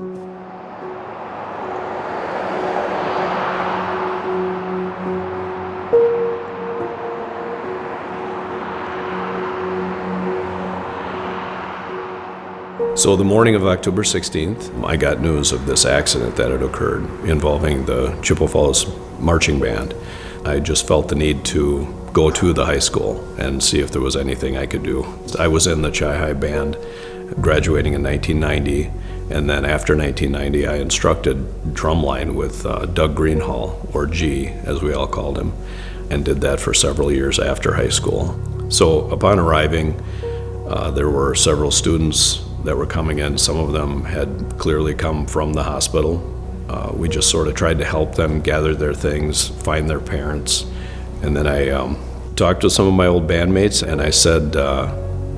So the morning of October 16th, I got news of this accident that had occurred involving the Chippewa Falls marching band. I just felt the need to go to the high school and see if there was anything I could do. I was in the Chi-Hi band, graduating in 1990, and then after 1990 I instructed drumline with Doug Greenhalgh, or G as we all called him, and did that for several years after high school. So upon arriving, there were several students that were coming in. Some of them had clearly come from the hospital. We just sort of tried to help them gather their things, find their parents. And then I talked to some of my old bandmates and I said,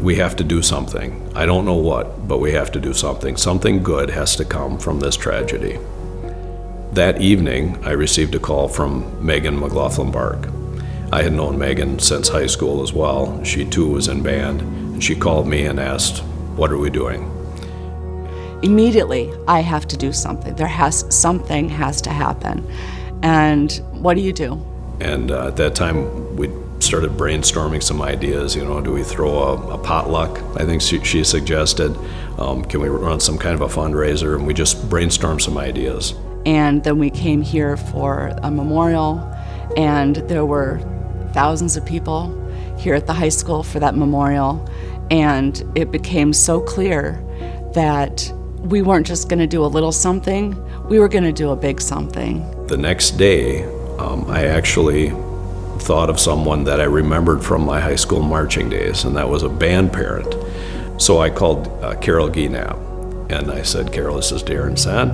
we have to do something. I don't know what, but we have to do something. Something good has to come from this tragedy. That evening, I received a call from Megan McLaughlin-Bark. I had known Megan since high school as well. She too was in band. And she called me and asked, what are we doing? Immediately, I have to do something. Something has to happen. And what do? And at that time, we started brainstorming some ideas. Do we throw a potluck? I think she suggested, can we run some kind of a fundraiser? And we just brainstormed some ideas. And then we came here for a memorial, and there were thousands of people here at the high school for that memorial. And it became so clear that we weren't just going to do a little something, we were going to do a big something. The next day, I actually thought of someone that I remembered from my high school marching days, and that was a band parent. So I called Carol Gienap, and I said, Carol, this is Darren Sen.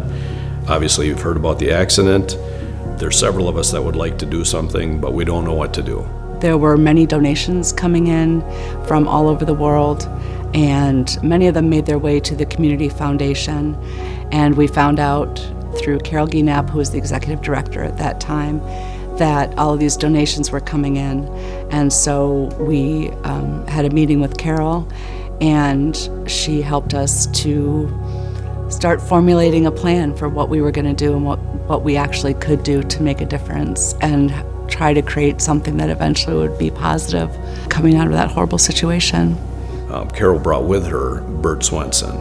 Obviously, you've heard about the accident. There's several of us that would like to do something, but we don't know what to do. There were many donations coming in from all over the world, and many of them made their way to the Community Foundation. And we found out through Carol Gienap, who was the executive director at that time, that all of these donations were coming in. And so we had a meeting with Carol, and she helped us to start formulating a plan for what we were going to do and what we actually could do to make a difference and try to create something that eventually would be positive coming out of that horrible situation. Carol brought with her Bert Swenson,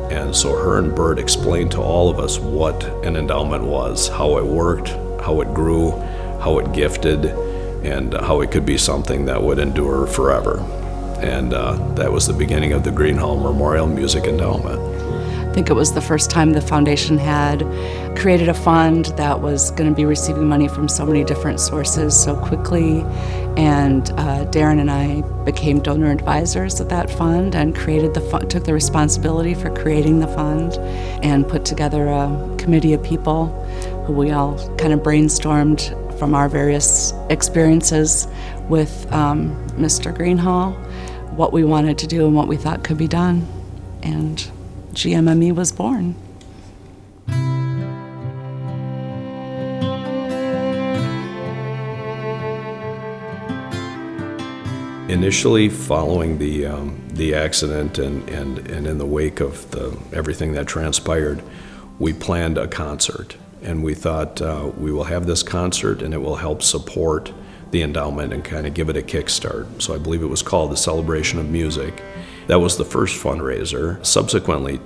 and so her and Bert explained to all of us what an endowment was, how it worked, how it grew, how it gifted, and how it could be something that would endure forever. And that was the beginning of the Greenhalgh Memorial Music Endowment. I think it was the first time the foundation had created a fund that was going to be receiving money from so many different sources so quickly, and Darren and I became donor advisors of that fund and took the responsibility for creating the fund and put together a committee of people who we all kind of brainstormed from our various experiences with Mr. Greenhalgh, what we wanted to do and what we thought could be done. And GMME was born. Initially, following the accident and in the wake of everything that transpired, we planned a concert, and we thought we will have this concert and it will help support the endowment and kind of give it a kickstart. So I believe it was called the Celebration of Music. That was the first fundraiser. Subsequently,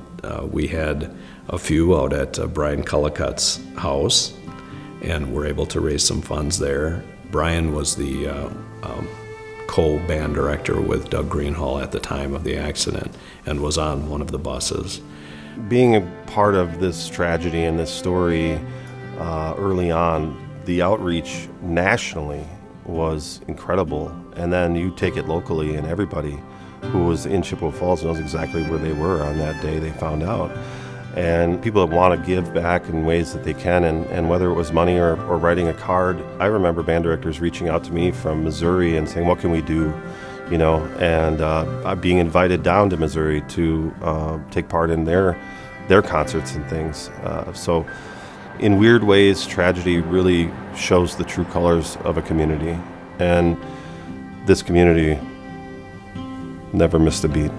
we had a few out at Brian Cullicutt's house, and were able to raise some funds there. Brian was the co-band director with Doug Greenhalgh at the time of the accident and was on one of the buses. Being a part of this tragedy and this story early on, the outreach nationally was incredible. And then you take it locally, and everybody who was in Chippewa Falls knows exactly where they were on that day they found out. And people that want to give back in ways that they can, and whether it was money or writing a card. I remember band directors reaching out to me from Missouri and saying, what can we do? And being invited down to Missouri to take part in their concerts and things. So in weird ways, tragedy really shows the true colors of a community. And this community never missed a beat.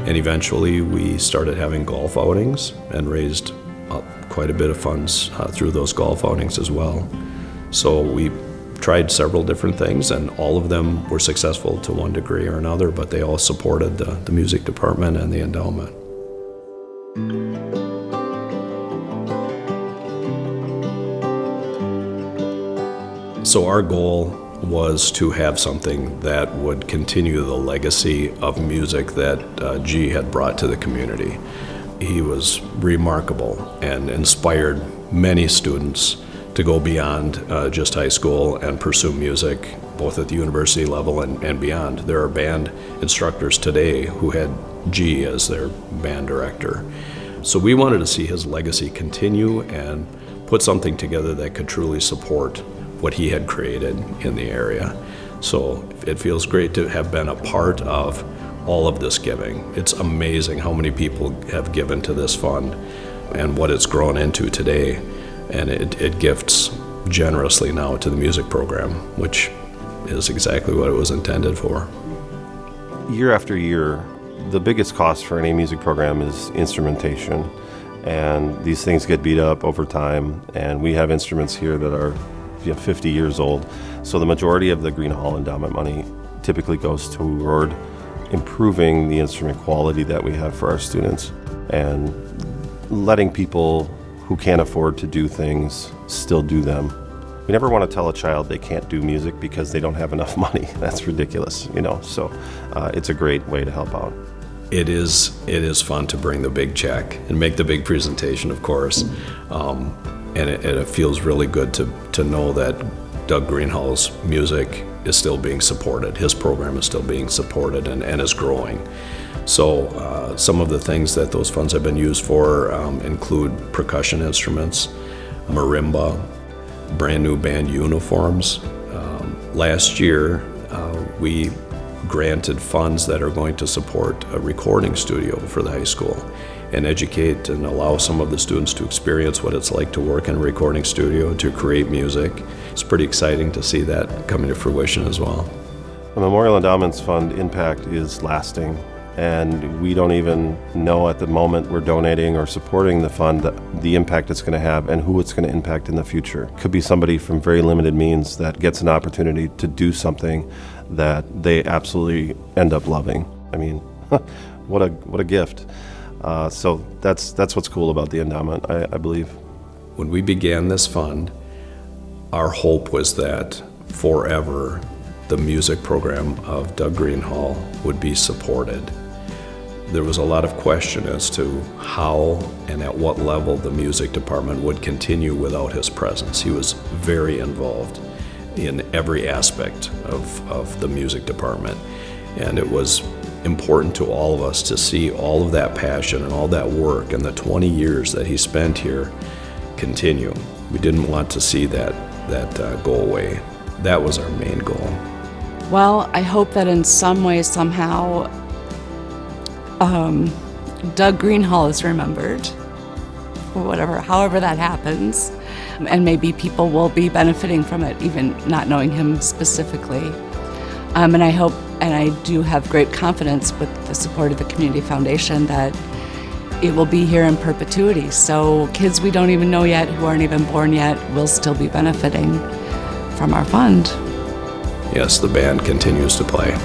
And eventually we started having golf outings and raised quite a bit of funds through those golf outings as well. So we tried several different things, and all of them were successful to one degree or another, but they all supported the music department and the endowment. So our goal was to have something that would continue the legacy of music that G had brought to the community. He was remarkable and inspired many students to go beyond just high school and pursue music, both at the university level and beyond. There are band instructors today who had G as their band director. So we wanted to see his legacy continue and put something together that could truly support what he had created in the area. So it feels great to have been a part of all of this giving. It's amazing how many people have given to this fund and what it's grown into today. And it gifts generously now to the music program, which is exactly what it was intended for. Year after year, the biggest cost for any music program is instrumentation. And these things get beat up over time. And we have instruments here that are 50 years old. So the majority of the Greenhalgh Endowment money typically goes toward improving the instrument quality that we have for our students and letting people who can't afford to do things still do them. We never want to tell a child they can't do music because they don't have enough money. That's ridiculous, So it's a great way to help out. It is fun to bring the big check and make the big presentation, of course. And it feels really good to know that Doug Greenhalgh's music is still being supported. His program is still being supported and is growing. So some of the things that those funds have been used for include percussion instruments, marimba, brand new band uniforms. Last year, we granted funds that are going to support a recording studio for the high school and educate and allow some of the students to experience what it's like to work in a recording studio, to create music. It's pretty exciting to see that coming to fruition as well. The Memorial Endowments Fund impact is lasting, and we don't even know at the moment we're donating or supporting the fund the impact it's going to have and who it's going to impact in the future. Could be somebody from very limited means that gets an opportunity to do something that they absolutely end up loving. I mean, what a gift. So that's what's cool about the endowment, I believe. When we began this fund, our hope was that forever the music program of Doug Greenhalgh would be supported. There was a lot of question as to how and at what level the music department would continue without his presence. He was very involved in every aspect of the music department, and it was important to all of us to see all of that passion and all that work and the 20 years that he spent here continue. We didn't want to see that go away. That was our main goal. Well, I hope that in some way, somehow, Doug Greenhalgh is remembered, however that happens, and maybe people will be benefiting from it, even not knowing him specifically. And I hope, and I do have great confidence with the support of the Community Foundation that it will be here in perpetuity. So kids we don't even know yet, who aren't even born yet, will still be benefiting from our fund. Yes, the band continues to play.